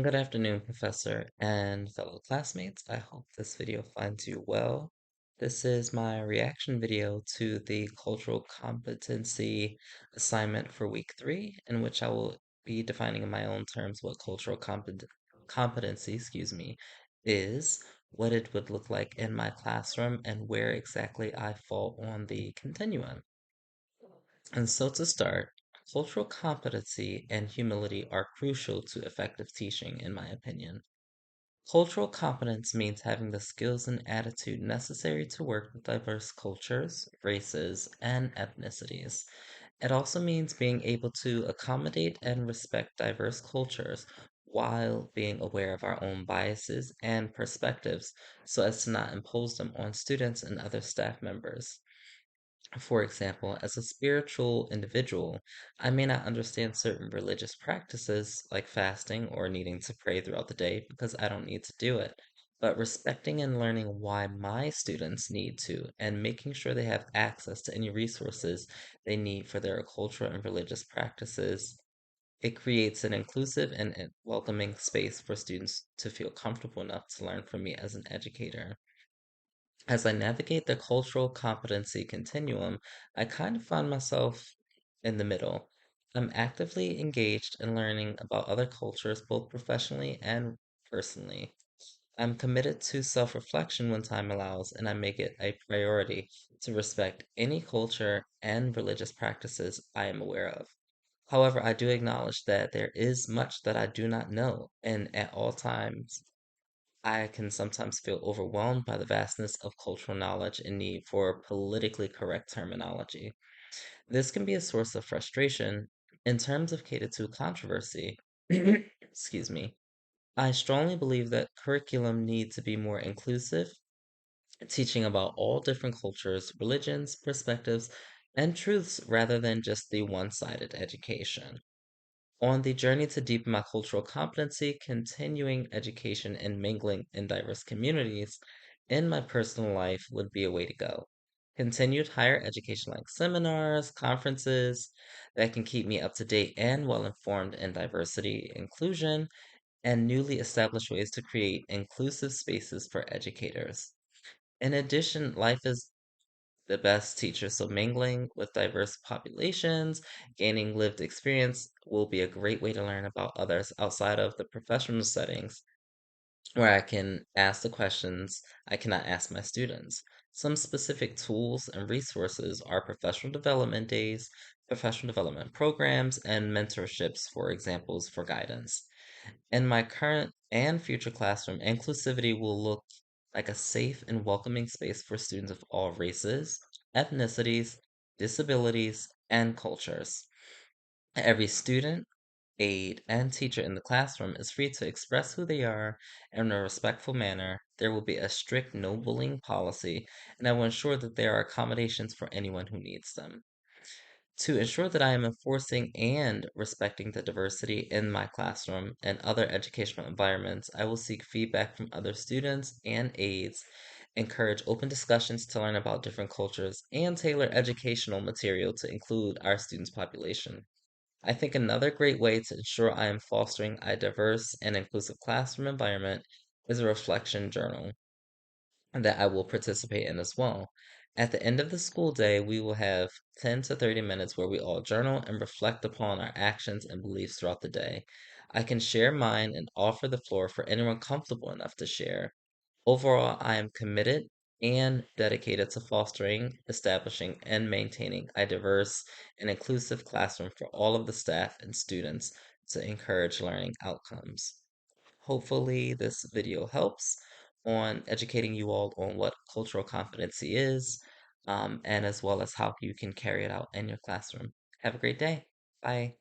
Good afternoon, Professor and fellow classmates. I hope this video finds you well. This is my reaction video to the Cultural Competency assignment for week 3, in which I will be defining in my own terms what competency, is, what it would look like in my classroom, and where exactly I fall on the continuum. And so to start, cultural competency and humility are crucial to effective teaching, in my opinion. Cultural competence means having the skills and attitude necessary to work with diverse cultures, races, and ethnicities. It also means being able to accommodate and respect diverse cultures while being aware of our own biases and perspectives so as to not impose them on students and other staff members. For example, as a spiritual individual, I may not understand certain religious practices like fasting or needing to pray throughout the day because I don't need to do it. But respecting and learning why my students need to and making sure they have access to any resources they need for their cultural and religious practices, it creates an inclusive and welcoming space for students to feel comfortable enough to learn from me as an educator. As I navigate the cultural competency continuum, I kind of find myself in the middle. I'm actively engaged in learning about other cultures, both professionally and personally. I'm committed to self reflection when time allows, and I make it a priority to respect any culture and religious practices I am aware of. However, I do acknowledge that there is much that I do not know, and at all times, I can sometimes feel overwhelmed by the vastness of cultural knowledge and need for politically correct terminology. This can be a source of frustration in terms of catered to controversy. Excuse me. I strongly believe that curriculum needs to be more inclusive, teaching about all different cultures, religions, perspectives, and truths rather than just the one sided education. On the journey to deepen my cultural competency, continuing education and mingling in diverse communities in my personal life would be a way to go. Continued higher education like seminars, conferences that can keep me up to date and well informed in diversity, inclusion, and newly established ways to create inclusive spaces for educators. In addition, life is the best teacher. So mingling with diverse populations, gaining lived experience will be a great way to learn about others outside of the professional settings where I can ask the questions I cannot ask my students. Some specific tools and resources are professional development days, professional development programs, and mentorships for examples for guidance. In my current and future classroom, inclusivity will look like a safe and welcoming space for students of all races, ethnicities, disabilities, and cultures. Every student, aide, and teacher in the classroom is free to express who they are in a respectful manner. There will be a strict no bullying policy, and I will ensure that there are accommodations for anyone who needs them. To ensure that I am enforcing and respecting the diversity in my classroom and other educational environments, I will seek feedback from other students and aides, encourage open discussions to learn about different cultures, and tailor educational material to include our students' population. I think another great way to ensure I am fostering a diverse and inclusive classroom environment is a reflection journal that I will participate in as well. At the end of the school day, we will have 10 to 30 minutes where we all journal and reflect upon our actions and beliefs throughout the day. I can share mine and offer the floor for anyone comfortable enough to share. Overall, I am committed and dedicated to fostering, establishing, and maintaining a diverse and inclusive classroom for all of the staff and students to encourage learning outcomes. Hopefully, this video helps on educating you all on what cultural competency is, and as well as how you can carry it out in your classroom. Have a great day. Bye.